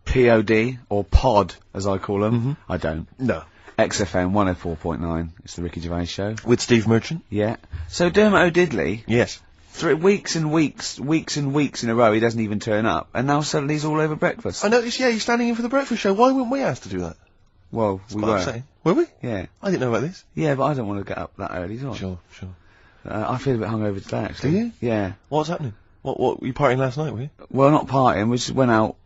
POD, or Pod, as I call them. Mm-hmm. I don't. No. XFM 104.9. It's the Ricky Gervais Show. With Steve Merchant? Yeah. So Dermot O'Diddley, Yes. 3 weeks and weeks in a row, he doesn't even turn up, and now suddenly he's all over breakfast. I noticed, yeah, he's standing in for the breakfast show. Why weren't we asked to do that? Well, we What I'm were. saying. Were we? Yeah. I didn't know about this. Yeah, but I don't want to get up that early, do I? Sure. I feel a bit hungover today, actually. Do you? Yeah. What's happening? What were you partying last night, were you? Well, not partying, we just went out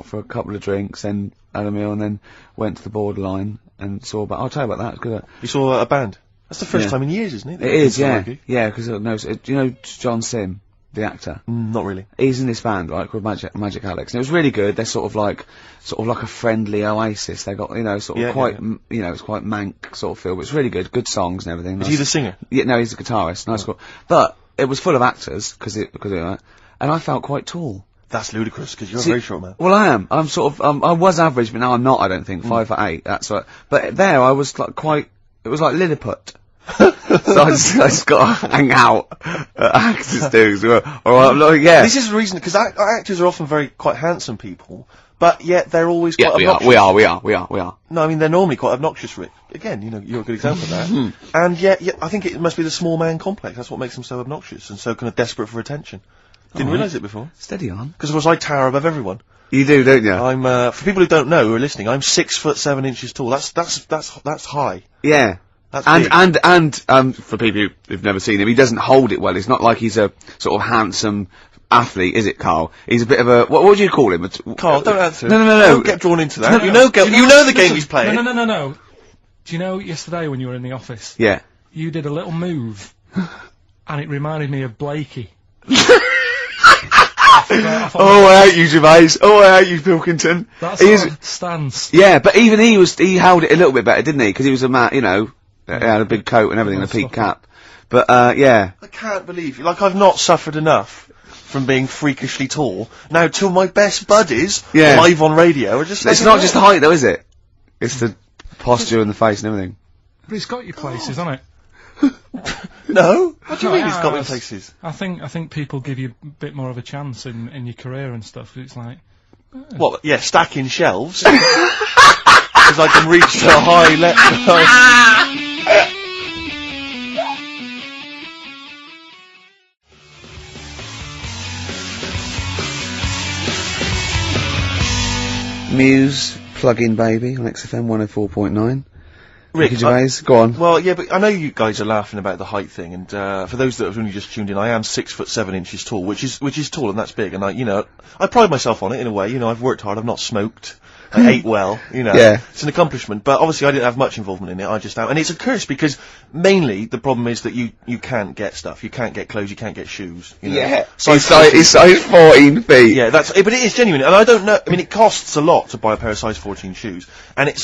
for a couple of drinks, then had a meal, and then went to the Borderline and saw about... I'll tell you about that, it's good. You saw a band? That's the first time in years, isn't it? It is, yeah. Yeah, because, do you know John Sim, the actor? Not really. He's in this band, right, called Magic Alex, and it was really good. They're sort of like a friendly oasis. They got, it's quite mank sort of feel, but it's really good. Good songs and everything. Is he the singer? Yeah, no, he's a guitarist. Nice, cool. But it was full of actors because of that, and I felt quite tall. That's ludicrous, because you're a very short man. Well, I am. I'm sort of, I was average, but now I'm not, I don't think. 5'8", that's what, but there I was like quite, it was like Lilliput. So I just got to hang out at actors do. Yeah. This is the reason, because actors are often quite handsome people, but yet they're always quite obnoxious. We are. No, I mean, they're normally quite obnoxious, Rick. Again, you're a good example of that. And yet, I think it must be the small man complex. That's what makes them so obnoxious and so kind of desperate for attention. Didn't realise it before. Steady on. Because of course I tower above everyone. You do, don't you? I'm, for people who don't know, who are listening, I'm 6'7" tall. That's high. Yeah. That's big. And for people who've never seen him, he doesn't hold it well. It's not like he's a sort of handsome athlete, is it, Carl? He's a bit of a, what would you call him? Carl, don't answer. No. Don't get drawn into that. You know the game he's playing. No. Do you know yesterday when you were in the office? Yeah. You did a little move, and it reminded me of Blakey. Oh, I hate you, Gervais. Oh, I hate you, Pilkington. That's a stance. Yeah, but even he held it a little bit better, didn't he? Because he was a man, he had a big coat and everything, and a peak cap. But, yeah. I can't believe you. Like, I've not suffered enough from being freakishly tall. Now, two of my best buddies, live on radio, are just... It's not just the height, though, is it? It's the posture and the face and everything. But it's got your places, hasn't it? No? What do you mean it's got me places? I think people give you a bit more of a chance in your career and stuff. It's like... What, yeah, stacking shelves? Because I can reach the high level. Muse, Plug-in Baby on XFM 104.9. Rick, Gervais, go on. Well, yeah, but I know you guys are laughing about the height thing, and for those that have only just tuned in, I am 6'7" tall, which is tall, and that's big, and I pride myself on it in a way. I've worked hard, I've not smoked, I ate well, Yeah. It's an accomplishment, but obviously I didn't have much involvement in it. I just am, and it's a curse because mainly the problem is that you can't get stuff, you can't get clothes, you can't get shoes. Yeah. Size It's size 14 feet. Yeah, but it is genuine, and I don't know. I mean, it costs a lot to buy a pair of size 14 shoes, and if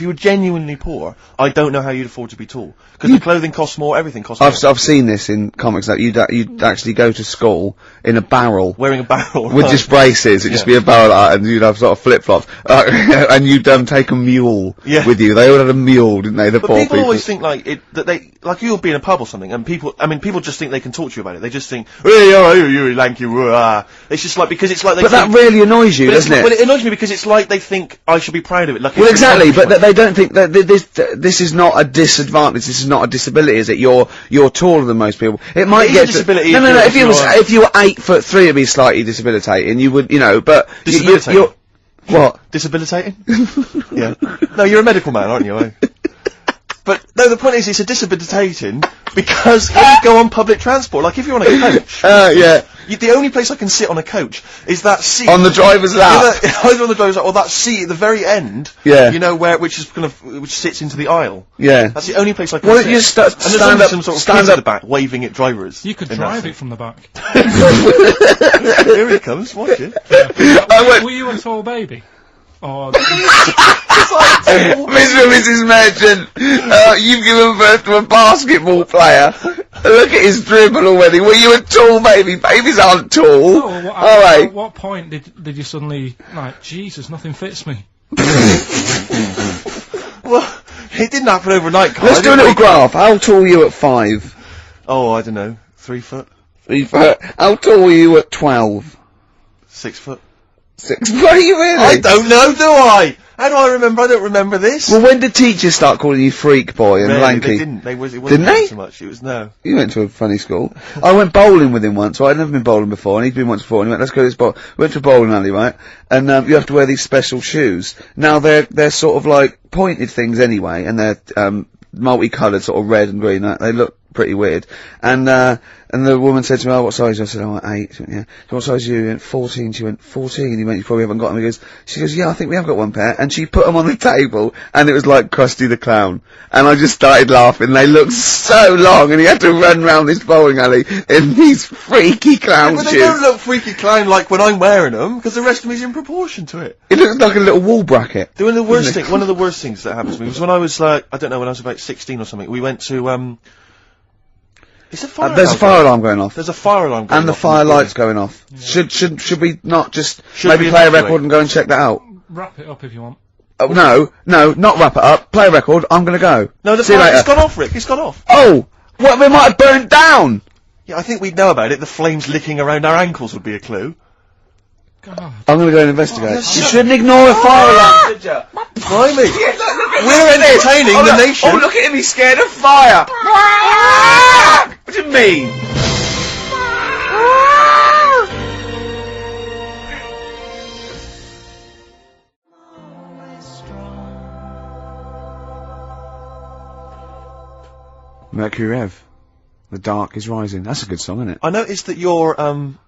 you were genuinely poor, I don't know how you'd afford to be tall, because the clothing costs more, everything costs more. I've seen this in comics that you'd actually go to school in a barrel. Wearing a barrel. With just braces, it'd just be a barrel like that, and you'd have sort of flip-flops. And you'd take a mule with you. They all had a mule, didn't they, the poor people? People always think like you'll be in a pub or something, and people just think they can talk to you about it. They just think, hey, oh, you lanky, It's just like, because it's like they But that really annoys you, doesn't it? Well, it annoys me because it's like they think I should be proud of it. Like, well, exactly, but they don't think that this is not a disadvantage, this is not a disability, is it? You're taller than most people. It might get a disability. No, if you were 8'3", it'd be slightly debilitating. You would, but Disabilitating? What? Debilitating? Yeah. No, you're a medical man, aren't you? Eh? But, no, the point is, it's a debilitating because when you go on public transport, like if you're on a coach... yeah. The only place I can sit on a coach is that seat... On the driver's lap? Either on the driver's lap or that seat at the very end. Yeah. Which sits into the aisle. Yeah. That's the only place I can sit. Well, you stand up, some sort of kids at the back waving at drivers. You could drive it from the back. Here he comes, watch it. Were you a tall baby? Or... Mr. and Mrs. Merchant, you've given birth to a basketball player. Look at his dribble already. Were you a tall baby? Babies aren't tall. At what point did you suddenly, Jesus, nothing fits me? Well, it didn't happen overnight, Carl. Let's do a little graph. How tall were you at 5? Oh, I don't know. 3 foot? 3 foot. How tall were you at 12? 6 foot. 6. Were you really? I don't know, do I? How do I remember? I don't remember this. Well, when did teachers start calling you freak boy and Really, lanky? they didn't. It wasn't Didn't they? so much. It was no. You went to a funny school. I went bowling with him once, right? I'd never been bowling before, and he'd been once before, and he went, let's go to this bowl. We went to a bowling alley, right? And, you have to wear these special shoes. Now, they're sort of like pointed things anyway, and they're, multicoloured, sort of red and green. They look pretty weird. And the woman said to me, oh, what size? I said, oh, 8. She went, yeah. So what size are you? He went, 14. She went, 14. He went, you probably haven't got them. She goes, yeah, I think we have got one pair. And she put them on the table, and it was like Krusty the Clown. And I just started laughing. They looked so long, and he had to run round this bowling alley in these freaky clown But shoes. they don't look freaky clown like when I'm wearing them, because the rest of me's in proportion to it. It looks like a little wall bracket. One of the worst things that happened to me was when I was like, I don't know, when I was about 16 or something, we went to, is a fire There's a alarm fire alarm going off. There's a fire alarm going off. And the fire light's going off. Yeah. Should we not just Should maybe we play a evacuate? record and go and check that out? Wrap it up if you want. Oh, no, not wrap it up. Play a record. I'm gonna go. No, the See you fire, later. it's gone off, Rick, it's gone off. Oh! What, we might have burned down! Yeah, I think we'd know about it. The flames licking around our ankles would be a clue. God. I'm gonna go and investigate. Oh, You shut- shouldn't ignore a fire alarm, should you? Blimey. We're entertaining the nation. Oh, look at him, he's scared of fire! What do you mean? Mercury Rev. The dark is rising. That's a good song, isn't it? I noticed that you're,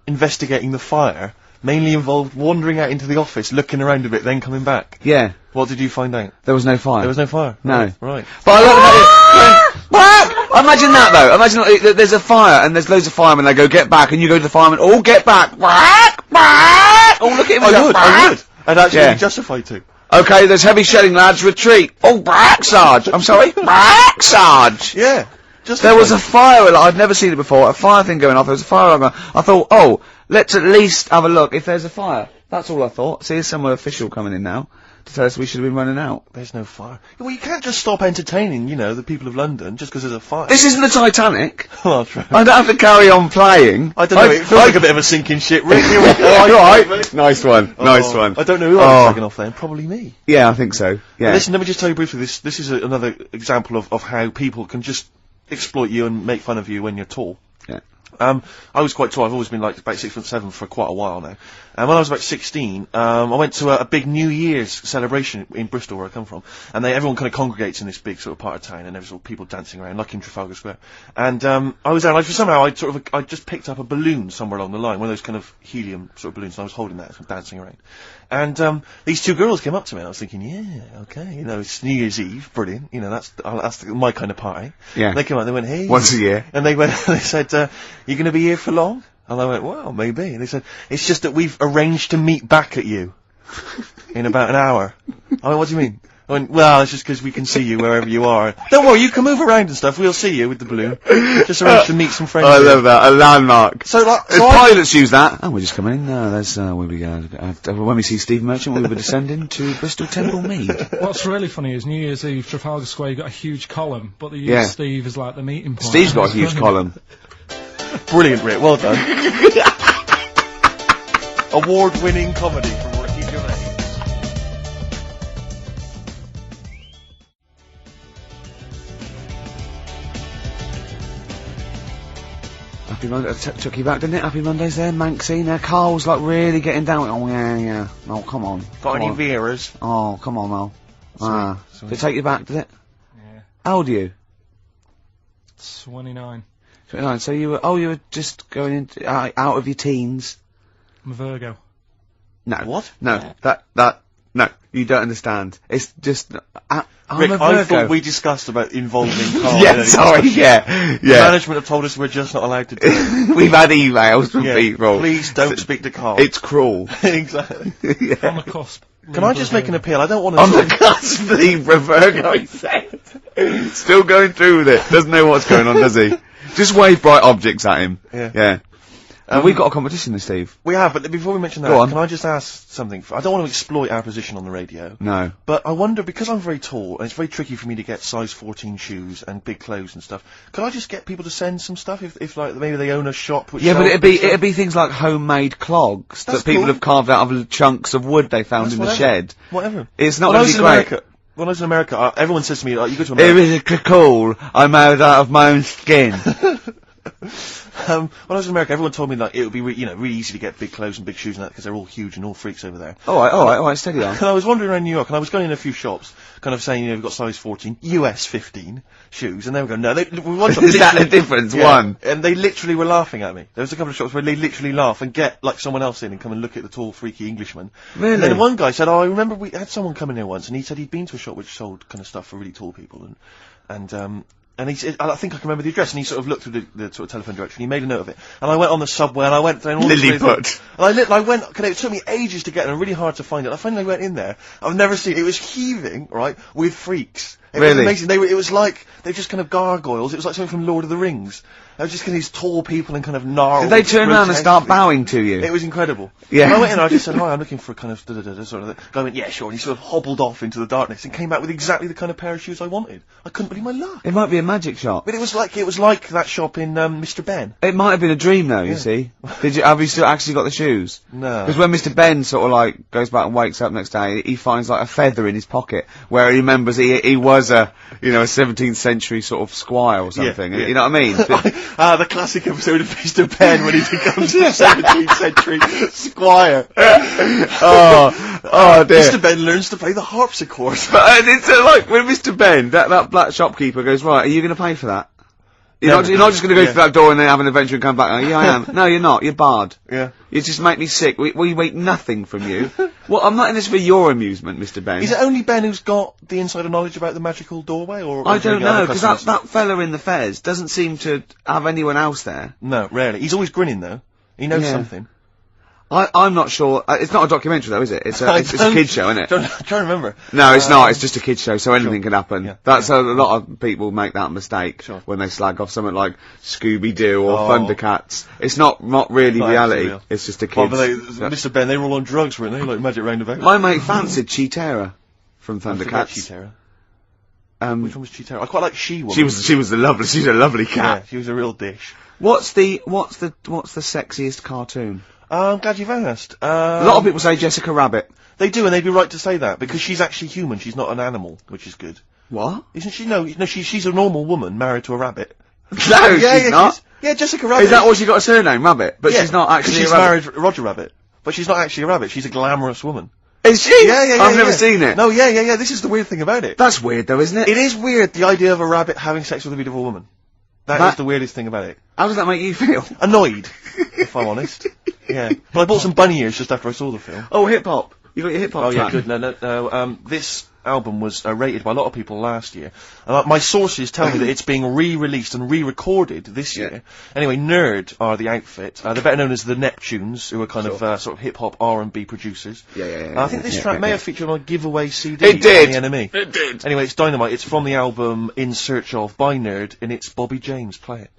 investigating the fire mainly involved wandering out into the office, looking around a bit, then coming back. Yeah. What did you find out? There was no fire. There was no fire. No. Right. But I love about it. Imagine that though. Imagine like, there's a fire and there's loads of firemen. They go, get back, and you go to the firemen. Oh, get back. Oh, look at him. I would. I'd actually Yeah. be justified to. Okay, there's heavy shelling, lads. Retreat. Oh, brack, Sarge. I'm sorry. Brack, Sarge. Yeah. Just There was a fire alarm. I'd never seen it before. A fire thing going off. There was a fire alarm. I thought, oh, let's at least have a look if there's a fire. That's all I thought. See, there's some official coming in now to tell us we should have been running out. There's no fire. Well, you can't just stop entertaining, the people of London just because there's a fire. This isn't the Titanic. Oh, true. I don't have to carry on playing. I don't know. It feels like a bit of a sinking ship. Rick, here we go. Alright. Nice one. Nice one. I don't know who I was taking off then. Probably me. Yeah, I think so. Yeah. Listen, let me just tell you briefly. This is another example of how people can just exploit you and make fun of you when you're tall. Yeah. I was quite tall. I've always been like about 6'7" for quite a while now. And when I was about 16, I went to a big New Year's celebration in Bristol, where I come from. And everyone kind of congregates in this big sort of part of town, and there's all people dancing around, like in Trafalgar Square. And I was there, and somehow I just picked up a balloon somewhere along the line, one of those kind of helium sort of balloons, and I was holding that, and dancing around. And these two girls came up to me, and I was thinking, yeah, okay, it's New Year's Eve, brilliant, that's my kind of party. Yeah. They came up, they went, hey. Once a year. And they said, you gonna be here for long? And I went, well, maybe. And they said, it's just that we've arranged to meet back at you in about an hour. I went, what do you mean? I went, well, it's just because we can see you wherever you are. Don't worry, you can move around and stuff. We'll see you with the balloon. Just arranged to meet some friends. I here. love that. A landmark. So, pilots use that. Oh, we're just coming in. No, there's, where we go. When we see Steve Merchant, we were descending to Bristol Temple Mead. What's really funny is New Year's Eve, Trafalgar Square, you got a huge column, but they use Yeah. Steve as like the meeting point. Steve's got a huge column. Brilliant, Rick. Well done. Award-winning comedy from Ricky Gervais. Happy Monday. Took you back, didn't it? Happy Mondays there. Manxine there. Carl's like really getting down. Oh, yeah. Oh, come on. Got Come any on. Veras? Oh, come on, Mel. Sweet. Did it take you back, did it? Yeah. How old are you? 29. 29. So you were just going into, out of your teens. I'm a Virgo. No. What? No. No. You don't understand. It's just, I'm Rick, a Virgo. I thought we discussed about involving Carl. Yeah, sorry, yeah. Management have told us we're just not allowed to do it. We've had emails from people. Please don't speak to Carl. It's cruel. Exactly. Yeah. On the cusp. Can I just make an appeal? I don't want to... On the cusp, Libra Virgo, he said. Still going through with it. Doesn't know what's going on, does he? Just wave bright objects at him. Yeah. Yeah. We've got a competition then, Steve. We have, but before we mention Go that, on. can I just ask something? I don't want to exploit our position on the radio, No. but I wonder, because I'm very tall, and it's very tricky for me to get size 14 shoes and big clothes and stuff, could I just get people to send some stuff if like, maybe they own a shop which Yeah, but sells it'd be things like homemade clogs That's that people cool. have carved out of chunks of wood they found That's in the whatever. shed. Whatever. It's not When I going was to in be great. America, when I was in America, everyone says to me, like, you go to Here America. is a cocoon I made out of my own skin. When I was in America, everyone told me like it would be really easy to get big clothes and big shoes and that because they're all huge and all freaks over there. all right, steady on. And I was wandering around New York, and I was going in a few shops, kind of saying, we've got size 14, US 15 shoes, and they were going, no, we want Is that the difference? Yeah. One. And they literally were laughing at me. There was a couple of shops where they literally laugh and get like someone else in and come and look at the tall, freaky Englishman. Really? And then one guy said, I remember we had someone come in there once, and he said he'd been to a shop which sold kind of stuff for really tall people, and he said, I think I can remember the address, and he sort of looked through the sort of telephone direction, he made a note of it, and I went on the subway, and I went down all the Lilliput. and I went, cause it took me ages to get there, and really hard to find it. I finally went in there. I've never seen it. Was heaving, right, with freaks. It was Really? amazing. It was like, they were just kind of gargoyles. It was like something from Lord of the Rings. They were just kind of these tall people and kind of gnarled. Did they turn around and start grotesque bowing to you? It was incredible. Yeah. And I went in and I just said, hi, I'm looking for a kind of da-da-da-da sort of. The guy went, yeah, sure. And he sort of hobbled off into the darkness and came back with exactly the kind of pair of shoes I wanted. I couldn't believe my luck. It might be a magic shop. But it was like that shop in, Mr. Ben. It might have been a dream though, you Yeah. see. Have you still actually got the shoes? No. Because when Mr. Ben sort of like goes back and wakes up next day, he finds like a feather in his pocket where he remembers he was a 17th century sort of squire or something. yeah. You know what I mean? The classic episode of Mr. Ben when he becomes a 17th century squire. oh dear. Mr. Ben learns to play the harpsichord. But it's like when Mr. Ben, that black shopkeeper goes, right, are you going to pay for that? You're not just going to go Yeah. through that door and then have an adventure and come back. Oh, yeah, I am. No, you're not. You're barred. Yeah. You just make me sick. We wait nothing from you. Well, I'm not in this for your amusement, Mr. Ben. Is it only Ben who's got the insider knowledge about the magical doorway, or? I do you don't get other know, because customers? that fella in the fez doesn't seem to have anyone else there. No, rarely. He's always grinning though. He knows Yeah. something. I'm not sure. It's not a documentary though, is it? It's a kid show, isn't it? I'm trying to remember. No, it's not. It's just a kid show, so anything can happen. Yeah. That's a lot of people make that mistake Sure. when they slag off something like Scooby-Doo or Oh. Thundercats. It's not really Not reality. actually real. It's just a Well, kid. but Mr. Ben, they were all on drugs, weren't they? Like Magic Roundabout. My mate fancied Cheetara from I forget Thundercats. Cheetara. Which one was Cheetara? I quite like She-Woman. She was a lovely Yeah, cat. she was a real dish. What's the sexiest cartoon? I'm glad you've asked. A lot of people say Jessica Rabbit. They do, and they'd be right to say that, because she's actually human, she's not an animal, which is good. What? Isn't she? No, she's a normal woman married to a rabbit. No, she's not. Yeah, Jessica Rabbit. Is that what she got a surname, Rabbit? But Yeah, she's not actually she's a rabbit. married Roger Rabbit. But she's not actually a rabbit, she's a glamorous woman. Is she? I've never seen it. No, yeah, this is the weird thing about it. That's weird though, isn't it? It is weird, the idea of a rabbit having sex with a beautiful woman. That is the weirdest thing about it. How does that make you feel? Annoyed, if I'm honest. Yeah. But I bought some bunny ears just after I saw the film. Oh, hip hop. You got your hip hop Oh yeah, track. good. No. This album was rated by a lot of people last year. My sources tell me that it's being re-released and re-recorded this year. Anyway, Nerd are the outfit. They're better known as the Neptunes, who are kind of sort of hip hop R&B producers. Yeah. I think this track may have featured on a giveaway CD. It did. On the NME. It did. Anyway, it's Dynamite. It's from the album In Search Of by Nerd, and it's Bobby James. Play it.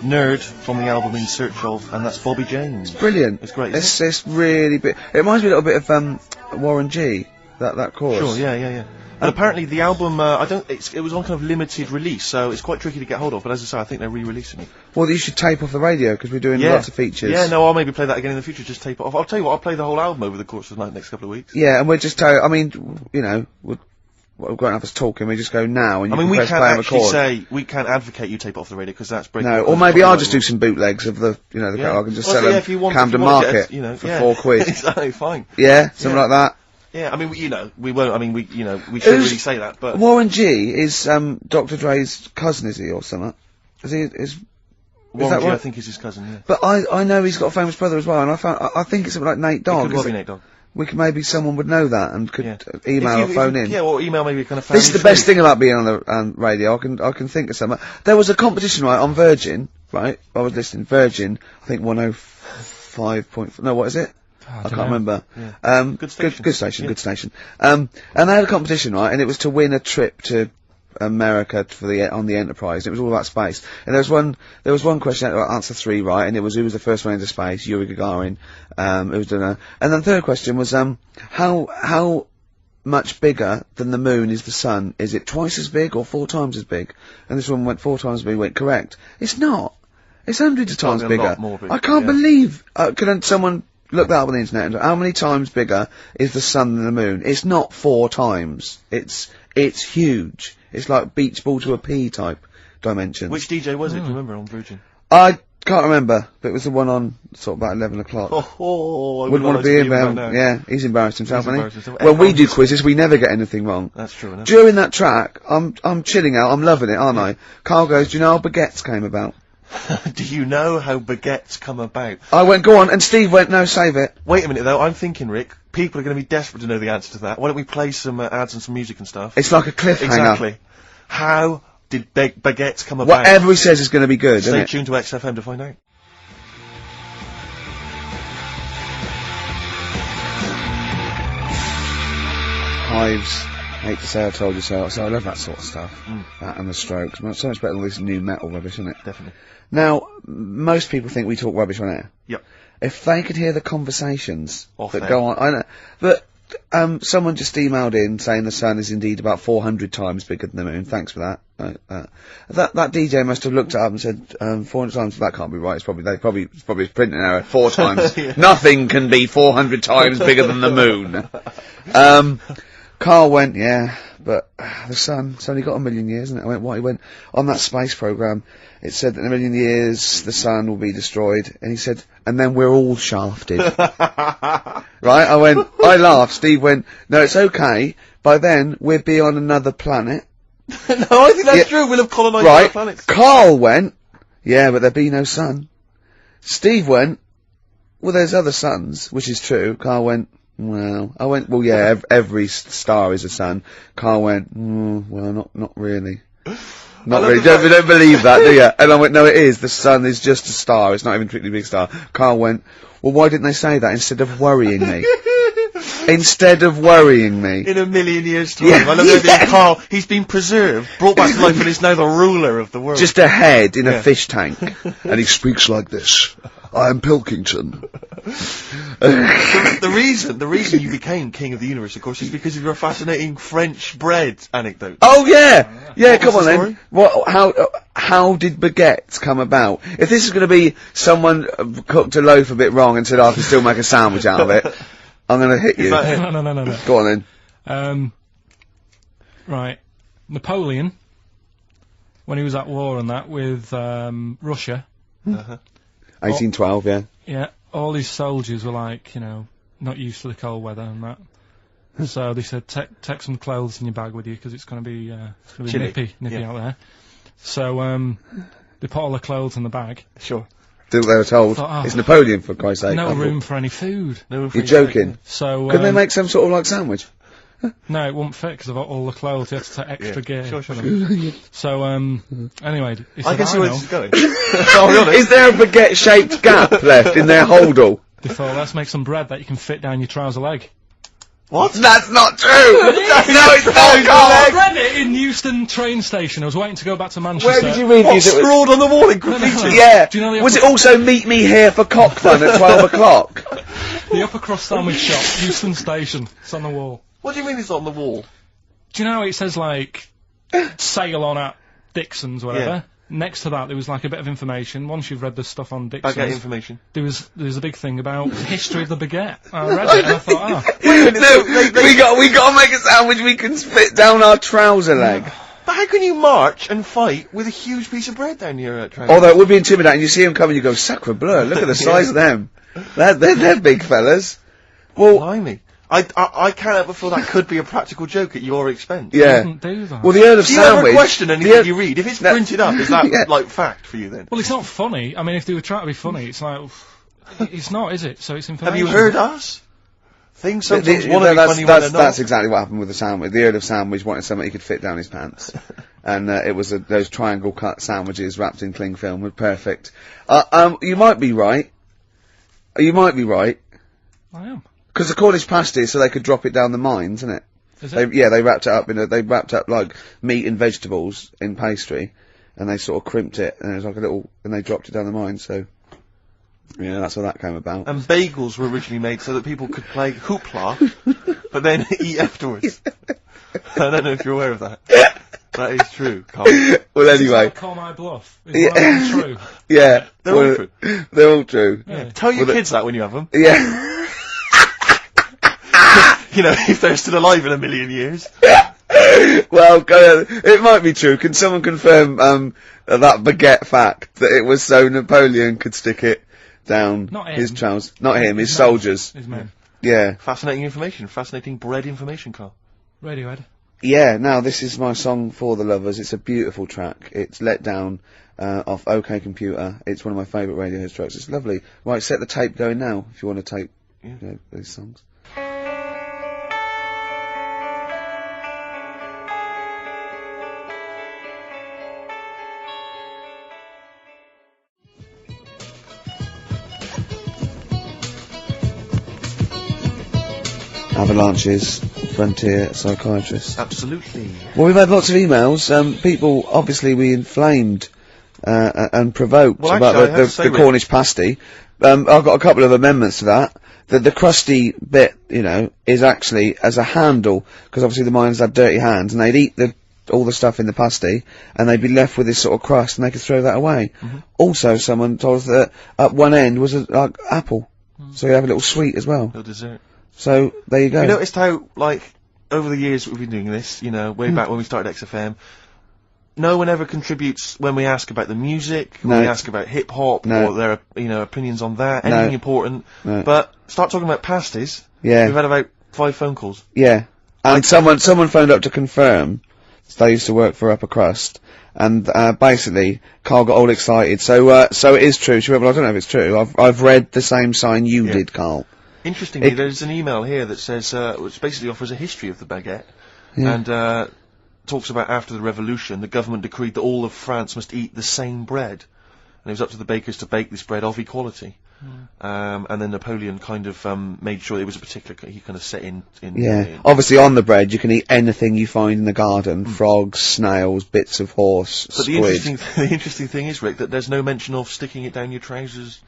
Nerd from the album In Search Of, and that's Bobby James. Brilliant. It's great. It's really bit. It reminds me a little bit of Warren G. That chorus. Sure, yeah. And apparently the album, it was on kind of limited release, so it's quite tricky to get hold of. But as I say, I think they're re-releasing it. Well, you should tape off the radio because we're doing lots of features. Yeah, no, I'll maybe play that again in the future. Just tape it off. I'll tell you what, I'll play the whole album over the course of the next couple of weeks. Yeah, and we're just. I mean, we're going to have us talking. We just go now, and you can we press can't play and actually record. say we can't advocate you tape it off the radio because that's breaking. No, or maybe I'll just do some bootlegs of the catalogue and just sell them if you want, Camden if you want to Market get, for £4. Exactly, fine. Yeah, something like that. Yeah, I mean, we won't. I mean, we shouldn't really say that, but Warren G is Dr. Dre's cousin, is he, or something? Is he? Warren that G, right? I think is his cousin. Yeah. But I know he's got a famous brother as well, and I think it's something like Nate Dogg. It could well be Nate Dogg. We could maybe someone would know that and could email or phone in. Yeah, or email maybe kind of. This is the best thing about being on the radio. I can think of something. There was a competition right on Virgin, right? I was listening Virgin. I think 105. No, what is it? I dunno. can't remember. Yeah. Good station. Good station. Yeah. Good station. And they had a competition, right? And it was to win a trip to America for on the Enterprise. It was all about space. And there was one question that answer 3 right, and it was who was the first one into space? Yuri Gagarin. It was and then the third question was how much bigger than the moon is the sun? Is it twice as big or 4 times as big? And this one went 4 times as big. Went correct. It's not. It's hundreds of times Probably a bigger. lot more big, I can't yeah. believe. Can someone look that up on the internet? And how many times bigger is the sun than the moon? It's not 4 times. It's huge. It's like beach ball to a pea type dimensions. Which DJ was it? Do you remember on Virgin? I can't remember, but it was the one on sort of about 11 o'clock. I Wouldn't want to be him. Yeah, he's embarrassed himself, He's hasn't embarrassed he? himself. When we Everyone do is- quizzes, we never get anything wrong. That's true enough. During that track, I'm chilling out, I'm loving it, aren't I? Carl goes, do you know how baguettes came about? Do you know how baguettes come about? I went, go on, and Steve went, no, save it. Wait a minute though, I'm thinking, Rick, people are going to be desperate to know the answer to that. Why don't we play some ads and some music and stuff? It's like a cliffhanger. Exactly. How did baguettes come about? Whatever he says is going to be good, isn't Stay it? tuned to XFM to find out. Hives, hate to say I told you so, so I love that sort of stuff. That and the Strokes. Well, so much better than this new metal rubbish, isn't it? Definitely. Now, most people think we talk rubbish on air. Yep. If they could hear the conversations Off that air. go on, I know, but someone just emailed in saying the sun is indeed about 400 times bigger than the moon. Thanks for that. That DJ must have looked it up and said 400 times. That can't be right. It's probably a printing error. 4 times. Yeah. Nothing can be 400 times bigger than the moon. Carl went, yeah, but the sun's only got 1 million years, isn't it? I went, what? He went, on that space program, it said that in 1 million years the sun will be destroyed, and he said, and then we're all shafted. Right? I went, I laughed. Steve went, no, it's okay. By then, we'll be on another planet. No, I think that's Yeah. true. We'll have colonised Right? other planets. Carl went, yeah, but there'll be no sun. Steve went, well, there's other suns, which is true. Carl went, well, I went, well, yeah, every star is a sun. Carl went, well, not really. Not love really. the fact- Don't believe that, do you? And I went, no, it is. The sun is just a star. It's not even a particularly big star. Carl went, well, why didn't they say that instead of worrying me? Instead of worrying me. In 1 million years' time. Yeah. I love that Carl, he's been preserved, brought back to life, and is now the ruler of the world. Just a head in Yeah. a fish tank. And he speaks like this. I am Pilkington. the reason you became king of the universe, of course, is because of your fascinating French bread anecdote. Oh yeah, yeah. What Come was on the then. story? What? How did baguettes come about? If this is going to be someone cooked a loaf a bit wrong and said I can still make a sandwich out of it, I'm going to hit you. that it? No. Go on then. Right. Napoleon, when he was at war and that with Russia, 1812. Yeah. yeah, all his soldiers were like, not used to the cold weather and that. So they said, take some clothes in your bag with you because it's going to be Chilly. nippy Yeah. out there. So they put all the clothes in the bag. Sure. Did what they were told. Oh. It's Napoleon, for Christ's sake. No I thought- room for any food. No room for You're you. joking. So Couldn't they make some sort of like sandwich? no, it wouldn't fit because of all the clothes. You had to take extra Yeah. gear. Sure. for them. So anyway, he said, I can see where know. this is going. I'll be honest. Is there a baguette-shaped gap left in their holdall? They thought, let's make some bread that you can fit down your trouser leg. What? That's not true. No, it's not. Carl. I read it in Euston train station. I was waiting to go back to Manchester. Where did you read What, these? scrawled on the wall in graffiti? Yeah. Do you know the Was upper- it also meet me here for cock fun at 12 o'clock? The upper crust sandwich shop, Euston station. It's on the wall. What do you mean it's on the wall? Do you know it says like sail on at Dixon's, whatever. Yeah. Next to that, there was like a bit of information. Once you've read the stuff on Baguette Dixon's, information. there was a big thing about the history of the baguette. I read it and I thought, No, we got to make a sandwich we can spit down our trouser leg. But how can you march and fight with a huge piece of bread down your trousers? Although it would be intimidating. You see them coming, you go, sacre bleu, look at the size of them. They're big fellas. Well, Blimey. I can't help but feel that could be a practical joke at your expense. I yeah. didn't do that. Well, the Earl of Do you ever Sandwich... question anything you read? If it's No. printed up, is that, Yeah. like, fact for you then? Well, it's not funny. I mean, if they were trying to be funny, it's like, it's not, is it? So it's information. Have you heard us? Things The- sometimes the- want to be that's, funny when that's, they're not. that's exactly what happened with the sandwich. The Earl of Sandwich wanted something he could fit down his pants. And it was those triangle cut sandwiches wrapped in cling film were perfect. You might be right. You might be right. I am. Because the Cornish pasty, so they could drop it down the mines, isn't it? Is it? They wrapped it up they wrapped up like meat and vegetables in pastry, and they sort of crimped it, and it was like and they dropped it down the mine, so. Yeah, that's how that came about. And bagels were originally made so that people could play hoopla, but then eat afterwards. I don't know if you're aware of that. That is true, Carl. Well, anyway. Call my bluff. Is that true? Yeah. They're all true. They're all true. Yeah. Tell your kids that when you have them. Yeah. You know, if they're still alive in a million years. Well, it might be true. Can someone confirm that baguette fact that it was so Napoleon could stick it down Not him. his trousers? Not him, his soldiers. His men. Yeah. Fascinating information. Fascinating bread information, Carl. Radiohead. Yeah, now this is my song for the lovers. It's a beautiful track. It's Let Down off OK Computer. It's one of my favourite Radiohead tracks. It's lovely. Right, set the tape going now if you want to tape these songs. Avalanches, Frontier Psychiatrists. Absolutely. Well, we've had lots of emails. People, obviously, we inflamed and provoked Well, about actually, I have to say, the Cornish pasty. I've got a couple of amendments to that. The crusty bit, is actually as a handle, because obviously the miners had dirty hands, and they'd eat all the stuff in the pasty, and they'd be left with this sort of crust, and they could throw that away. Mm-hmm. Also, someone told us that at one end was a apple, so you have a little sweet as well. No dessert. So, there you go. You noticed how, over the years we've been doing this, way back when we started XFM, no one ever contributes when we ask about the music, when we ask about hip-hop, or their, opinions on that, anything important. No. But start talking about pasties. Yeah. We've had about 5 phone calls. Yeah. And someone phoned up to confirm, they used to work for Upper Crust, and basically, Carl got all excited. So it is true. She went, well, I don't know if it's true. I've read the same sign you did, Carl. Interestingly, there's an email here that says, which basically offers a history of the baguette, and talks about after the revolution, the government decreed that all of France must eat the same bread, and it was up to the bakers to bake this bread of equality. And then Napoleon kind of made sure it was a particular, he kind of set in. Obviously on the bread you can eat anything you find in the garden, frogs, snails, bits of horse, but squid. The interesting thing is, Rick, that there's no mention of sticking it down your trousers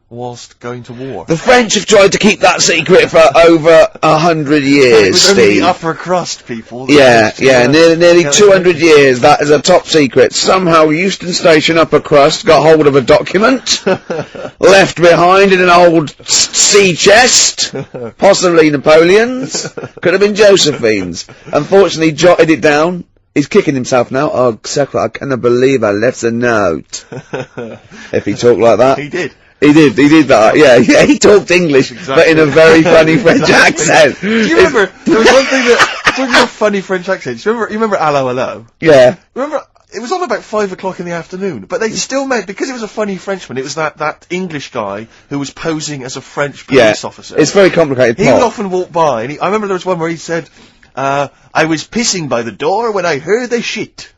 whilst going to war. The French have tried to keep that secret for over 100 years, It was only Steve. the upper crust people. Nearly 200 years, that is a top secret. Somehow Euston Station upper crust got hold of a document, left behind in an old sea chest, possibly Napoleon's, could have been Josephine's. Unfortunately, jotted it down. He's kicking himself now. Oh, Secretary, I cannot believe I left a note. If he talked like that. He did. He did that, yeah, he talked English, but in a very funny French accent. Do you remember, there was one thing that, talking about funny French accents, you remember Allo Allo? Yeah. Remember, it was on about 5 o'clock in the afternoon, but they still made, because it was a funny Frenchman, it was that English guy who was posing as a French police officer. It's very complicated He would often walk by, and I remember there was one where he said, I was pissing by the door when I heard the shit.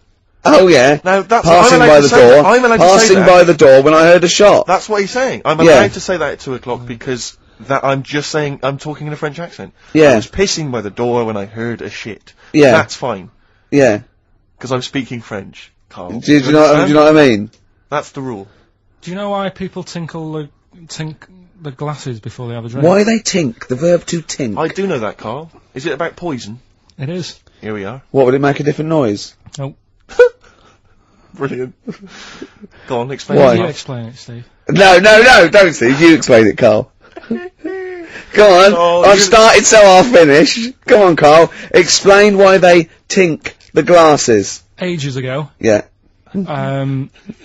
Oh yeah. Now that's passing by the door. I'm allowed to say that. Passing by the door when I heard a shot. That's what he's saying. I'm allowed to say that at 2 o'clock because I'm just saying I'm talking in a French accent. Yeah. I was pissing by the door when I heard a shit. Yeah. That's fine. Yeah. Because I'm speaking French, Carl. Do you know what I mean? That's the rule. Do you know why people tink the glasses before they have a drink? Why they tink? The verb to tink. I do know that, Carl. Is it about poison? It is. Here we are. What, would it make a different noise? Oh. Brilliant. Go on, explain Why? it. You explain it, Steve. No, don't Steve, you explain it, Carl. Go on, Oh, I've started so I'll finish. Go on, Carl, explain why they tink the glasses. Ages ago, Yeah.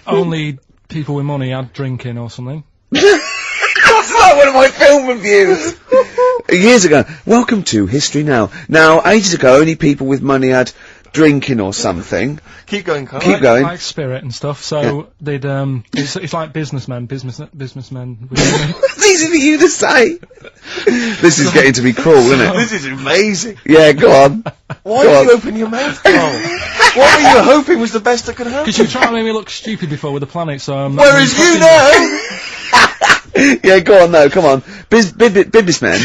only people with money had drinking or something. That's like one of my film reviews. Years ago. Welcome to History Now. Now, ages ago, only people with money had drinking or something. Keep going, Carl. Keep going. Like spirit and stuff, so they'd, it's like businessmen with money. It's easy for you to say. This is getting to be cruel, isn't it? This is amazing. Yeah, go on. Why Go did on. you open your mouth, Carl? What were you hoping was the best that could happen? Because you were trying to make me look stupid before with the planet, so Whereas you know... Yeah, go on, no, come on. Businessmen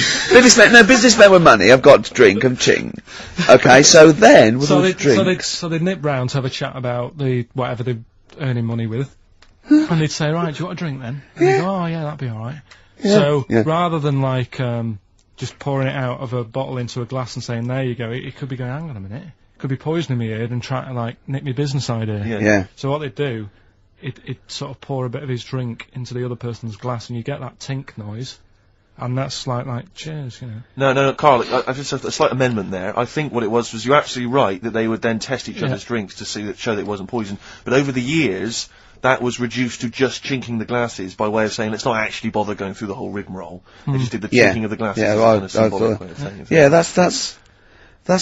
with money, I've got to drink and ching. Okay, so then, we'll drink. So they'd nip round to have a chat about whatever they're earning money with. And they'd say, right, do you want a drink then? And they'd go, oh yeah, that'd be alright. Yeah. So, Yeah. rather than like, just pouring it out of a bottle into a glass and saying, there you go, it could be going, hang on a minute. It could be poisoning me ear and trying to like nick my business idea. Yeah. So what they'd do, it'd sort of pour a bit of his drink into the other person's glass and you get that tink noise. And that's like, cheers, you know. No, Carl, I've just a slight amendment there. I think what it was you're absolutely right that they would then test each other's drinks to show that it wasn't poison. But over the years, that was reduced to just chinking the glasses by way of saying, let's not actually bother going through the whole rigmarole. They just did the chinking of the glasses as a kind of symbolic way of saying it. Yeah, that's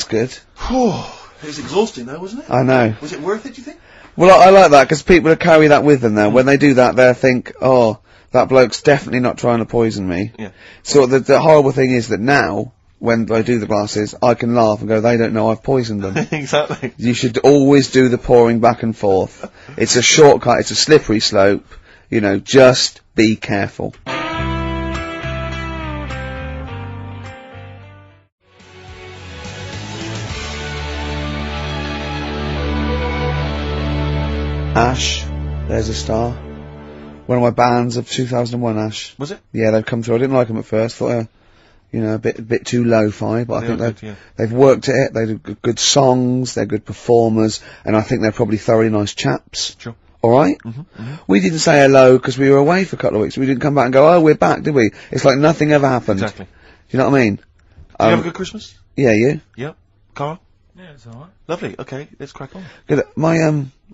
good. It was exhausting though, wasn't it? I know. Was it worth it, do you think? Well, I like that, because people carry that with them now. When they do that, they'll think, oh, that bloke's definitely not trying to poison me. Yeah. So the horrible thing is that now, when I do the glasses, I can laugh and go, they don't know I've poisoned them. Exactly. You should always do the pouring back and forth. It's a shortcut, it's a slippery slope. You know, just be careful. Ash, there's a star. One of my bands of 2001, Ash. Was it? Yeah, they've come through. I didn't like them at first. Thought, a bit too lo-fi, but I think they've worked at it. They do good songs. They're good performers, and I think they're probably thoroughly nice chaps. Sure. All right. We didn't say hello because we were away for a couple of weeks. We didn't come back and go, oh, we're back, did we? It's like nothing ever happened. Exactly. Do you know what I mean? Did you have a good Christmas? Yeah, you? Yep. Carl? Yeah, it's alright. Lovely. Okay, let's crack on. Good.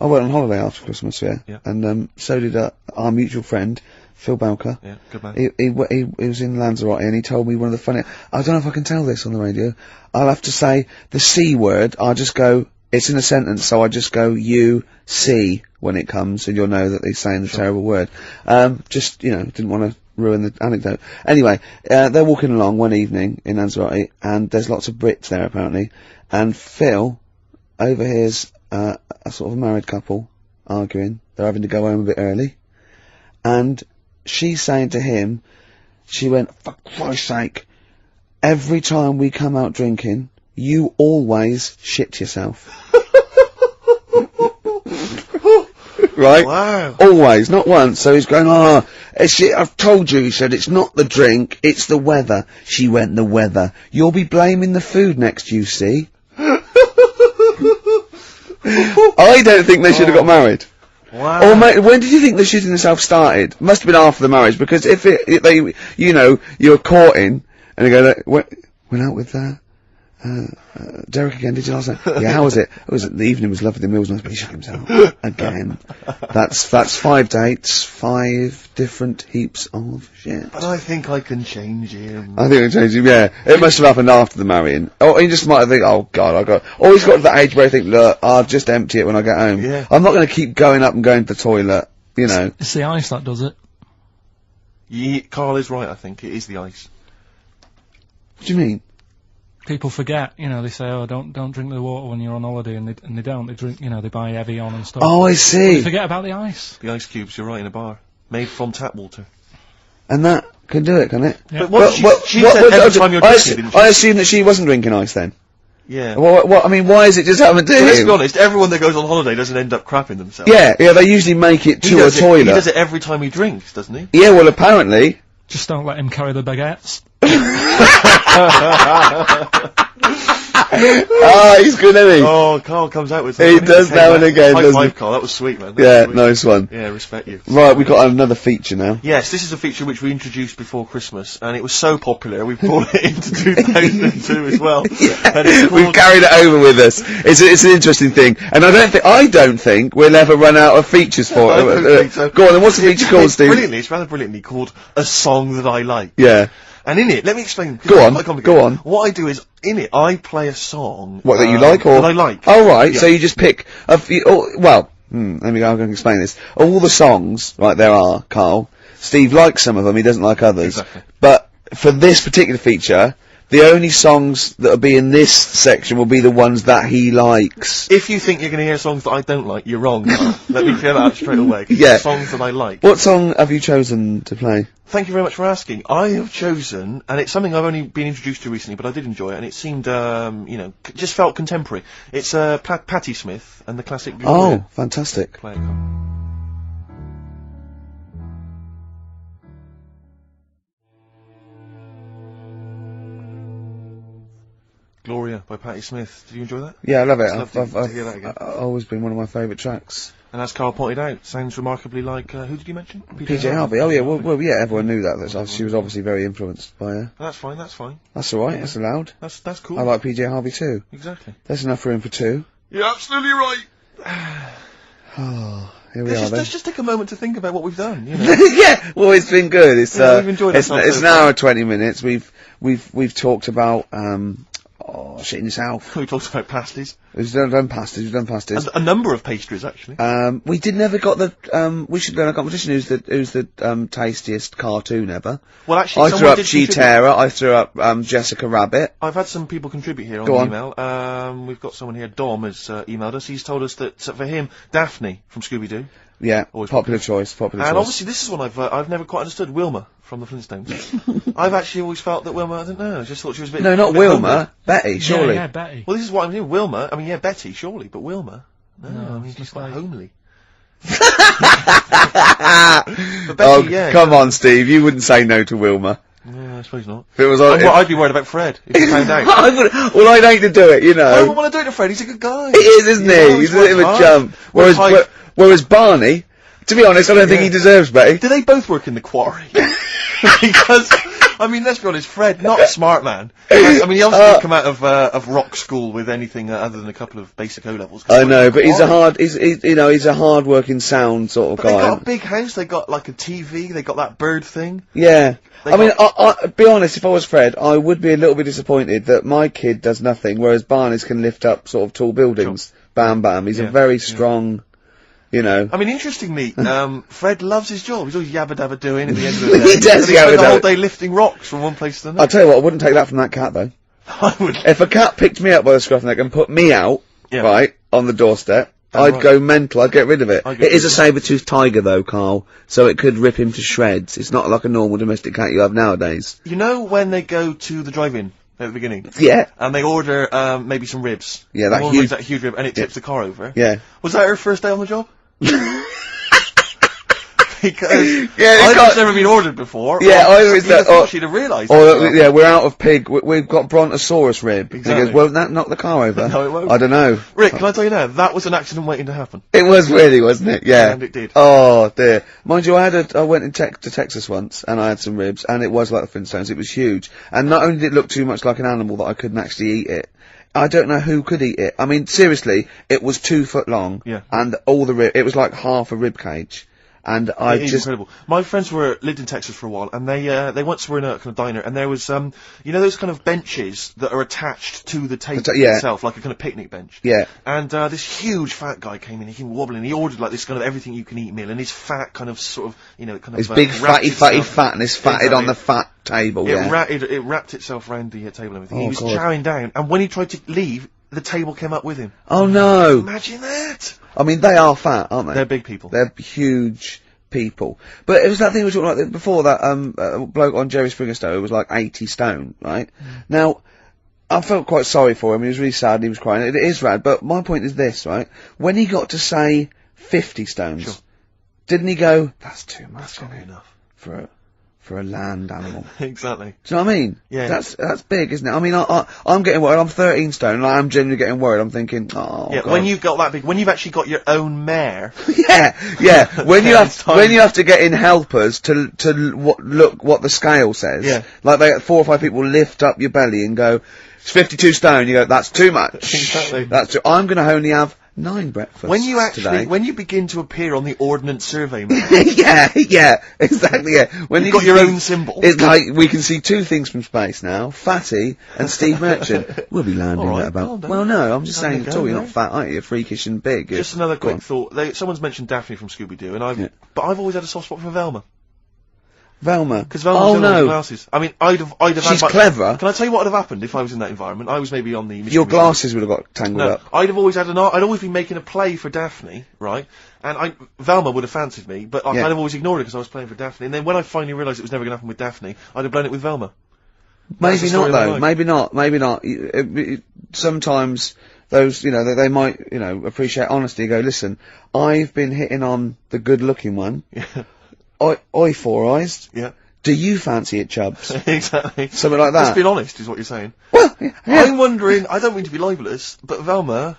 I went on holiday after Christmas, yeah. And so did our mutual friend, Phil Bowker. Yeah, good man. He was in Lanzarote and he told me one of the funny. I don't know if I can tell this on the radio. I'll have to say the C word. I'll just go. It's in a sentence, so I just go you see when it comes, and you'll know that he's saying the terrible word. Just didn't want to ruin the anecdote. Anyway, they're walking along one evening in Lanzarote, and there's lots of Brits there apparently. And Phil overhears a sort of married couple arguing. They're having to go home a bit early. And she's saying to him, she went, for Christ's sake, every time we come out drinking, you always shit yourself. Right? Wow. Always, not once. So he's going, I've told you, he said, it's not the drink, it's the weather. She went, the weather. You'll be blaming the food next, you see. I don't think they should have got married. Wow. Or when did you think the shitting themselves started? Must have been after the marriage, because if you're courting, and they go, went out with Derek again, did you last night? Yeah, how was it? The evening was lovely, the meal was nice, but he shut himself. Again. That's 5 dates, 5 different heaps of shit. But I think I can change him. I think I changed him, yeah. It must have happened after the marrying. Or he just might have think, oh God, or he's got to that age where I think, look, I'll just empty it when I get home. Yeah. I'm not going to keep going up and going to the toilet, you know. It's the ice that does it. Carl is right, I think. It is the ice. What do you mean? People forget, they say, oh, don't drink the water when you're on holiday, and they don't. They drink, they buy Evian and stuff. Oh, I see. They forget about the ice. The ice cubes, you're right, in a bar. Made from tap water. And that can do it, can it? Yeah. But what she said every time you're drinking, didn't she? I assume that she wasn't drinking ice then. Yeah. I mean, why is it just happened to him? Let's be honest, everyone that goes on holiday doesn't end up crapping themselves. Yeah, they usually make it to a toilet. He does it every time he drinks, doesn't he? Yeah, well, apparently. Just don't let him carry the baguettes. He's good, isn't he? Oh, Carl comes out with He something. does now and again, High doesn't five, he? Carl, that was sweet, man. Yeah, Sweet. nice one. Yeah, respect you. Right, we've got another feature now. Yes, this is a feature which we introduced before Christmas, and it was so popular, we brought it into 2002 as well. And We've carried it over with us. It's an interesting thing, and I don't think we'll ever run out of features for I it. don't think so. Go on, then what's the feature called, Steve? It's rather brilliantly called A Song That I Like. Yeah. And in it, let me explain. Go on, quite complicated. go on. What I do is, in it, I play a song. What, that you like, or? That I like. Oh, right, Yeah. so you just pick a few, let me go, I'm going to explain this. All the songs, right, there are, Carl, Steve likes some of them, he doesn't like others. Exactly. But, for this particular feature, the only songs that'll be in this section will be the ones that he likes. If you think you're going to hear songs that I don't like, you're wrong. Let me clear that up straight away. 'Cause Yeah. they're songs that I like. What song have you chosen to play? Thank you very much for asking. I have chosen, and it's something I've only been introduced to recently, but I did enjoy it, and it seemed, just felt contemporary. It's Patti Smith and the classic Gloria. Oh, fantastic. Play it, Carl. Gloria by Patti Smith. Did you enjoy that? Yeah, I love it. It's lovely to hear that again. I've always been one of my favourite tracks. And as Carl pointed out, sounds remarkably like, who did you mention? PJ Harvey. Oh yeah, well, yeah, everyone knew that. She was obviously very influenced by her. That's fine. That's alright, that's allowed. That's cool. I like PJ Harvey too. Exactly. There's enough room for two. You're absolutely right. Oh, here we are then. Let's just take a moment to think about what we've done, you know. Yeah, well, it's been good. It's we've enjoyed it's ourselves an hour and 20 minutes. We've talked about shit in yourself. We talked about pasties. We've done pasties. A number of pastries, actually. We never got the, we should learn a competition who's the tastiest cartoon ever. Well, actually, I threw up Cheetara, I threw up, Jessica Rabbit. I've had some people contribute here on Go the on. email. We've got someone here, Dom, has emailed us. He's told us that, for him, Daphne from Scooby-Doo. Yeah, Always popular choice. And obviously this is one I've never quite understood, Wilma from the Flintstones. I've actually always felt that Wilma, I don't know, I just thought she was a bit... No, not a bit Wilma, homely. Betty, surely. Yeah, Betty. Well, this is what I'm doing, Wilma, I mean, yeah, Betty, surely, but Wilma? No, No, I mean, it's she's just quite like- homely. But Betty, yeah. Come on, Steve, you wouldn't say no to Wilma. Yeah, I suppose not. If it was I'd be worried about Fred, if you found out. well, I'd hate to do it, you I know. don't want to do it to Fred, he's a good guy. He is, isn't he? He's a bit of a worked jump. hard. Whereas Barney, to be honest, I don't think he deserves Betty. Do they both work in the quarry? Because, I mean, let's be honest, Fred, not a smart man. I mean, he obviously didn't come out of rock school with anything other than a couple of basic O-levels. I know, but he's a hard-working, sound sort of But guy. they got a big house, they got like a TV, they got that bird thing. Yeah. They I mean, be honest, if I was Fred, I would be a little bit disappointed that my kid does nothing, whereas Barney's can lift up sort of tall buildings. Bam, bam. He's a very strong, you know. I mean, interestingly, Fred loves his job. He's always yabba dabba doing at the end of the day. He does And he spent yabba the whole dabba. day lifting rocks from one place to I'll another. tell you what, I wouldn't take that from that cat, though. I would. If a cat picked me up by the scruff neck and put me out, Yeah. right, on the doorstep, Oh, I'd right. go mental, I'd get rid of it. I'd get It is a rid saber-toothed tiger, though, Carl, so it could rip him to shreds. It's not like a normal domestic cat you have nowadays. You know when they go to the drive-in at the beginning? Yeah. And they order, maybe some ribs. Yeah, that One huge- orders that huge rib, and it tips the car over. Yeah. Was that her first day on the job? Because Yeah, I've got- never been ordered before. Yeah, or I was you'd that- have thought or- she'd have realised. Or, that. yeah, we're out of pig, we've got brontosaurus rib. Exactly. He goes, won't that knock the car over? No, it won't. I don't know. Rick, can I tell you now, that was an accident waiting to happen. It was really, wasn't it? Yeah. And it did. Oh dear. Mind you, I went to Texas once, and I had some ribs, and it was like the Flintstones. It was huge, and not only did it look too much like an animal that I couldn't actually eat it. I don't know who could eat it. I mean, seriously, it was 2 foot long, Yeah. and all the it was like half a rib cage, and I It is just. incredible. My friends lived in Texas for a while, and they once were in a kind of diner, and there was you know those kind of benches that are attached to the table yeah. itself, like a kind of picnic bench. Yeah. And this huge fat guy came in, he came wobbling, he ordered like this kind of everything you can eat meal, and his fat kind of sort of, you know, kind of His big wrapped fatty itself- fatness fatted on the fat table. It, Yeah. it wrapped itself around the table and everything. Oh, He was God. chowing down, and when he tried to leave, the table came up with him. Oh no. Imagine that! I mean, they are fat, aren't they? They're big people. They're huge people. But it was that thing we were talking about before, that bloke on Jerry Springer Show who was like 80 stone, right? Now, I felt quite sorry for him. He was really sad and he was crying. It is rad, but my point is this, right? When he got to say 50 stones, Sure. didn't he go, that's too much That's not enough. for a land animal? Exactly. Do you know what I mean? Yeah. That's big, isn't it? I mean, I'm getting worried. I'm 13 stone, and I'm genuinely getting worried. I'm thinking, oh, Yeah, God. when you've got that big, when you've actually got your own mare, yeah. When you It's time. when you have to get in helpers to look what the scale says. Yeah. Like 4 or 5 people lift up your belly and go, it's 52 stone. You go, that's too much. Exactly. That's too. I'm going to only have 9 breakfasts when you actually, today. when you begin to appear on the Ordnance Survey map, yeah, exactly. Yeah. When you've you got your can own see- symbol. It's like we can see 2 things from space now: Fatty and Steve Merchant. We'll be landing All right, at about. calm down. Well, no, I'm just Having saying. a At go all, you're there. not fat, aren't you? You're freakish and big. Just another Go quick on. thought. Someone's mentioned Daphne from Scooby-Doo, and but I've always had a soft spot for Velma. Velma. Because Velma Oh was the no. glasses. I mean, I'd have had She's my... clever. Can I tell you what would have happened if I was in that environment? I was maybe on the... Your Mystery glasses would have got tangled No, up. I'd have always had I'd always been making a play for Daphne, right? And Velma would have fancied me, but I'd Yeah. kind of always ignored it because I was playing for Daphne. And then when I finally realised it was never going to happen with Daphne, I'd have blown it with Velma. That's Maybe the not story of my though. life. Maybe not. Maybe not. Sometimes those, you know, they might, you know, appreciate honesty. Go, listen, I've been hitting on the good-looking one. Yeah. Oi, Four Eyes. Yeah. Do you fancy it, Chubbs? Exactly. Something like Let's that. be honest, is what you're saying. Well, yeah. I'm wondering, I don't mean to be libelous, but Velma,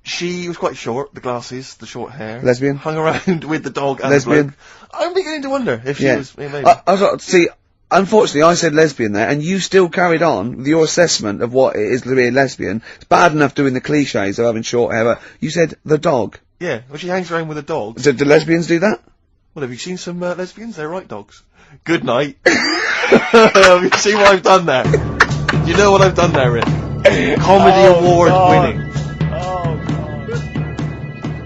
she was quite short, the glasses, the short hair. Lesbian? Hung around with the dog and Lesbian? the bloke. I'm beginning to wonder if she Yeah. was, yeah, maybe. I was like, see, unfortunately, I said lesbian there, and you still carried on with your assessment of what it is to be a lesbian. It's bad enough doing the cliches of having short hair, but you said the dog. Yeah, well, she hangs around with a dog. So do lesbians do that? Well, have you seen some lesbians? They're right dogs. Good night. Have you seen what I've done there? You know what I've done there, Rick? Comedy award winning. Oh, God.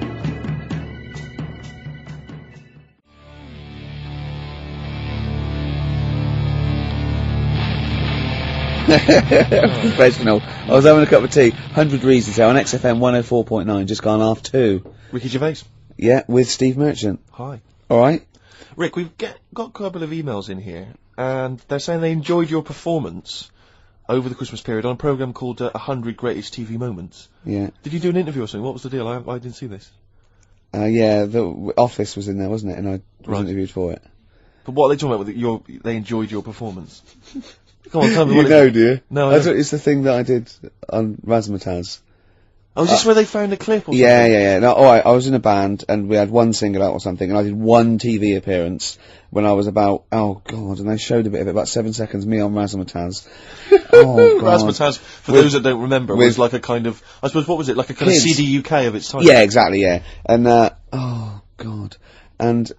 Professional. I was having a cup of tea. 100 Reasons here on XFM 104.9, just gone half 2. Ricky Gervais. Yeah, with Steve Merchant. Hi. Alright? Rick, we've got a couple of emails in here, and they're saying they enjoyed your performance over the Christmas period on a programme called 100 Greatest TV Moments. Yeah. Did you do an interview or something? What was the deal? I didn't see this. Yeah, the Office was in there, wasn't it? And I was Right. interviewed for it. But what are they talking about with they enjoyed your performance? Come on, tell me You what know, it do you? No, I That's don't. what, it's the thing that I did on Razzmatazz. Oh, is this where they found a clip or Yeah, something? yeah, yeah. No, alright, I was in a band, and we had one single out or something, and I did one TV appearance when I was about, oh god, and they showed a bit of it, about 7 seconds, me on Razzmatazz. Oh god. Razzmatazz, for With- those that don't remember, with- was like a kind of, I suppose, what was it? Like a kind Kids. of CD UK of its time. Yeah, exactly, yeah. And, oh god. And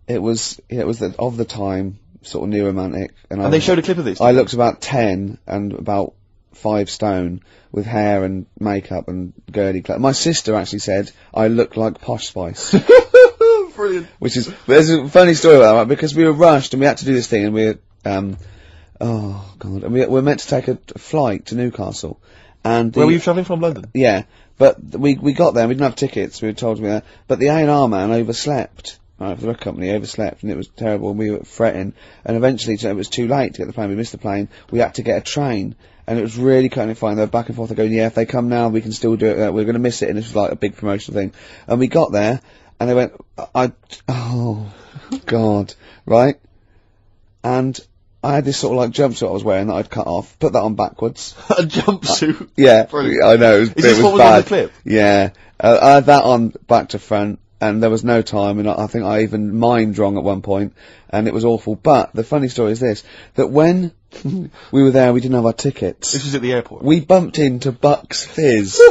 it was of the time, sort of new romantic. And they showed a clip of this. I looked about 10 and about 5 stone with hair and makeup and girly clothes. My sister actually said I look like Posh Spice. Brilliant. Which is, there's a funny story about that, right? Because we were rushed and we had to do this thing and we were, oh god, and we were meant to take a flight to Newcastle. And Where were you travelling from? London? yeah, but we got there and we didn't have tickets, we were told to be there, but the A&R man overslept. Right, the record company overslept and it was terrible and we were fretting and eventually it was too late to get the plane, we missed the plane, we had to get a train and it was really kind of fine. They were back and forth going, yeah, if they come now we can still do it, we're going to miss it, and this was like a big promotional thing. And we got there and they went, oh god, right? And I had this sort of like jumpsuit I was wearing that I'd cut off, put that on backwards. A jumpsuit. Yeah, Brilliant. I know, Is this it what was was on bad. the clip? Yeah, I had that on back to front, and there was no time, and I think I even mimed wrong at one point, and it was awful. But the funny story is this, that when we were there, we didn't have our tickets. This was at the airport. We bumped into Bucks Fizz.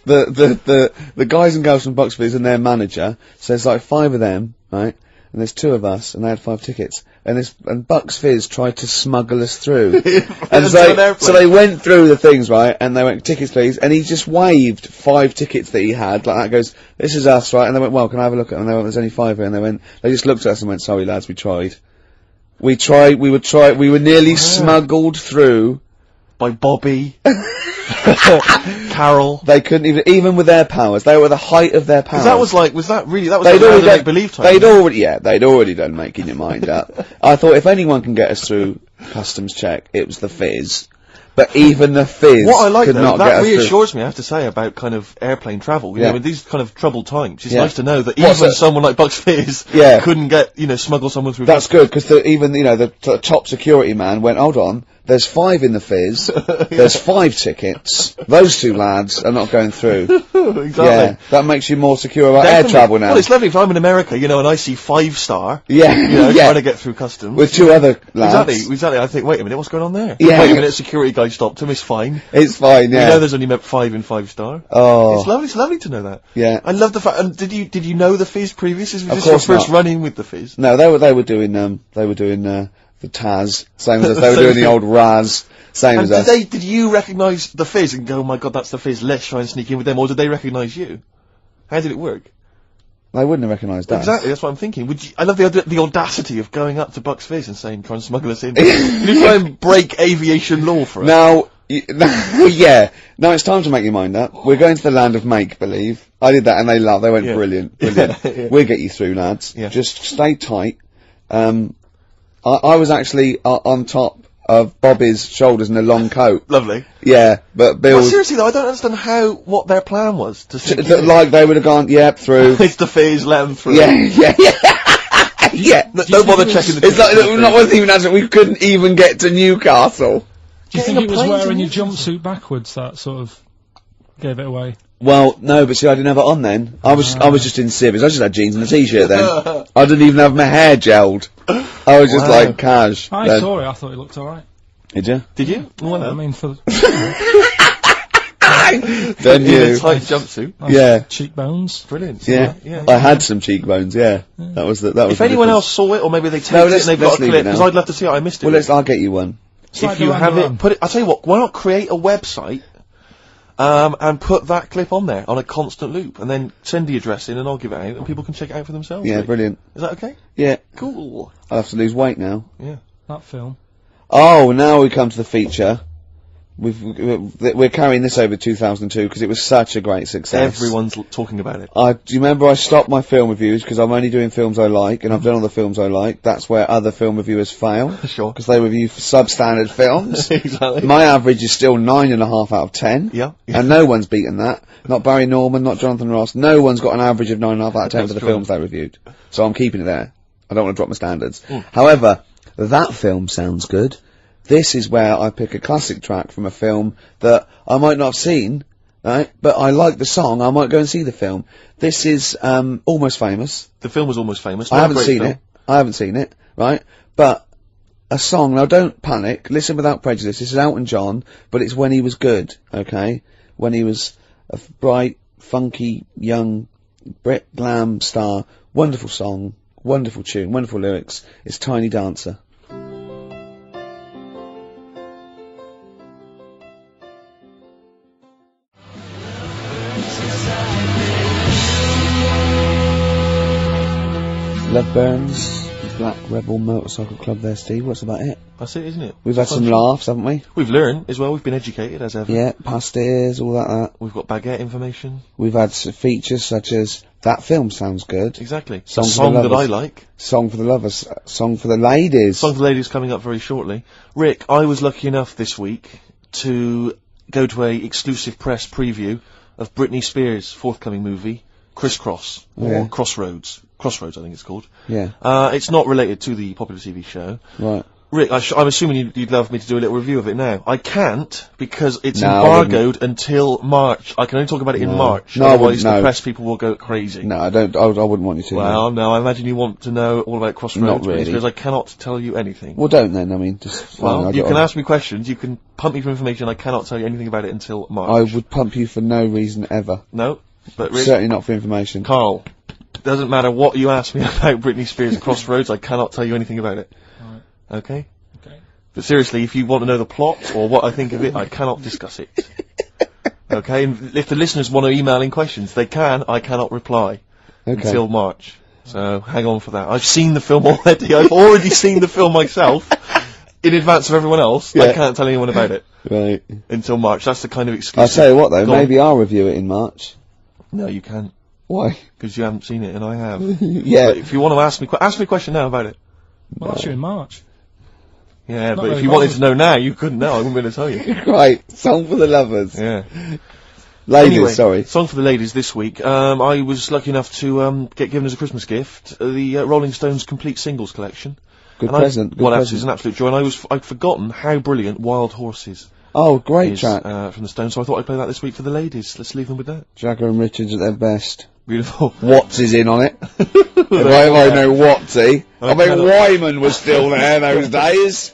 the guys and girls from Bucks Fizz and their manager, so there's like 5 of them, right? And there's 2 of us, and they had 5 tickets. And Bucks Fizz tried to smuggle us through. And so they went through the things, right? And they went, tickets please. And he just waved 5 tickets that he had, like that, goes, this is us, right? And they went, well, can I have a look at them? And they went, there's only 5 here. And they just looked at us and went, sorry lads, we tried. We were nearly smuggled through. By Bobby. Carol. They couldn't even with their powers, they were at the height of their powers. That was like the already make-believe time. they'd already done making your mind up. I thought if anyone can get us through customs check, it was the Fizz. But even the Fizz What I like could though, not get that us through. reassures me, I have to say, about kind of airplane travel. You Yeah. know, in these kind of troubled times, it's Yeah. nice to know that What's even that? someone like Bucks Fizz Yeah. couldn't get, smuggle someone through. That's good, because even, the top security man went, hold on, there's 5 in the Fizz, there's 5 tickets, those 2 lads are not going through. Exactly. Yeah, that makes you more secure about Definitely. air travel now. Well, it's lovely if I'm in America, and I see 5-star, Yeah, yeah. trying to get through customs. With 2 other lads. Exactly. I think, wait a minute, what's going on there? Yeah. Wait a minute, security guy stopped him, it's fine. It's fine, yeah. We know there's only 5 in 5-star. Oh. It's lovely to know that. Yeah. I love the fact, and did you know the Fizz previous? Was Of this your course first not. run-in with the Fizz? No, they were doing the Taz, same as us. They were doing the old Raz, same And as us. did you recognise the Fizz and go, oh my god, that's the Fizz, let's try and sneak in with them, or did they recognise you? How did it work? They wouldn't have recognised us. Exactly, that's what I'm thinking. I love the audacity of going up to Bucks Fizz and saying, try and smuggle us in. You try and break aviation law for us. Now, yeah. Now it's time to make your mind up. We're going to the land of make-believe. I did that and they laughed. They went, brilliant. Yeah. We'll get you through, lads. Yeah. Just stay tight. I was actually on top of Bobby's shoulders in a long coat. Lovely. Yeah, but Bill... Well, seriously though, I don't understand what their plan was. Like they would have gone, yep, through. It's the Fizz, let them through. Yeah. Yeah. Don't bother checking the It's like, not one thing even we couldn't even get to Newcastle. Do you think it was wearing your jumpsuit backwards that sort of gave it away? Well, no, but see, I didn't have it on then. I was just in civvies. I just had jeans and a t-shirt then. I didn't even have my hair gelled. I was just like cash. I saw it. I thought it looked alright. Did you? Did you? Well, I mean, for Then in a tight jumpsuit. Yeah. Cheekbones. Brilliant. Yeah. I had some cheekbones. Yeah. That was. If anyone else saw it, or maybe they taped it and they've got a clip, because I'd love to see it. I missed it. Well, I'll get you one. If you have it, put it. I'll tell you what. Why not create a website? And put that clip on there on a constant loop, and then send the address in, and I'll give it out, and people can check it out for themselves. Yeah, brilliant. Is that okay? Yeah. Cool. I'll have to lose weight now. Yeah. That film. Oh, now we come to the feature. We're carrying this over 2002 because it was such a great success. Everyone's talking about it. Do you remember I stopped my film reviews because I'm only doing films I like, and I've done all the films I like. That's where other film reviewers fail. Sure. Because they review substandard films. Exactly. My average is still 9.5 out of 10. Yeah. And no one's beaten that. Not Barry Norman, not Jonathan Ross. No one's got an average of 9.5 out of 10 for the films they reviewed. So I'm keeping it there. I don't want to drop my standards. However, that film sounds good. This is where I pick a classic track from a film that I might not have seen, right? But I like the song, I might go and see the film. This is, Almost Famous. The film was Almost Famous. I haven't seen it, right? But a song, now don't panic, listen without prejudice. This is Elton John, but it's when he was good, okay? When he was a bright, funky, young, Brit glam star. Wonderful song, wonderful tune, wonderful lyrics. It's Tiny Dancer. Love Burns, Black Rebel Motorcycle Club there, Steve. What's about it? That's it, isn't it? We've had some laughs, haven't we? We've learned as well. We've been educated as ever. Yeah, past ears, all that. We've got baguette information. We've had features such as That Film Sounds Good. Exactly. Song that I like. Song for the Lovers. Song for the Ladies. Song for the Ladies coming up very shortly. Rick, I was lucky enough this week to go to a exclusive press preview of Britney Spears' forthcoming movie, Crisscross, or Crossroads. Crossroads, I think it's called. Yeah. It's not related to the popular TV show. Right. Rick, I'm assuming you'd love me to do a little review of it now. I can't, because it's No, embargoed until March. I can only talk about it in March. No, I otherwise wouldn't, no. the press people will go crazy. No, I don't. I wouldn't want you to. Well, no, I imagine you want to know all about Crossroads. Not really. Because I cannot tell you anything. Well, don't then. I mean, just. Well, you can ask me questions, you can pump me for information, I cannot tell you anything about it until March. I would pump you for no reason ever. No, but Rick, Certainly not for information. Carl, doesn't matter what you ask me about Britney Spears' Crossroads, I cannot tell you anything about it. Right. Okay? Okay. But seriously, if you want to know the plot or what I think of it, I cannot discuss it. Okay? And if the listeners want to email in questions, they can. I cannot reply until March. So hang on for that. I've seen the film already. I've already seen the film myself in advance of everyone else. I can't tell anyone about it Right. until March. That's the kind of I'll exclusive. tell you what though, Go on. maybe I'll review it in March. No, you can't, Why? because you haven't seen it and I have. Yeah. But if you want to ask me a question now about it. Well, that's you in March. Yeah, Not but if very you wanted bothered. to know now, you couldn't know. I wouldn't be able to tell you. Right. Song for the Lovers. Yeah. Ladies, Anyway, sorry. Song for the Ladies this week. I was lucky enough to get given as a Christmas gift the Rolling Stones complete singles collection. Good And present. Good well, present. it's an absolute joy. And I'd forgotten how brilliant Wild Horses Oh, great is track. from the Stones. So I thought I'd play that this week for the ladies. Let's leave them with that. Jagger and Richards at their best. Beautiful. Watts is in on it. If I know Wattsy. I mean, cannot- Wyman was still there those days.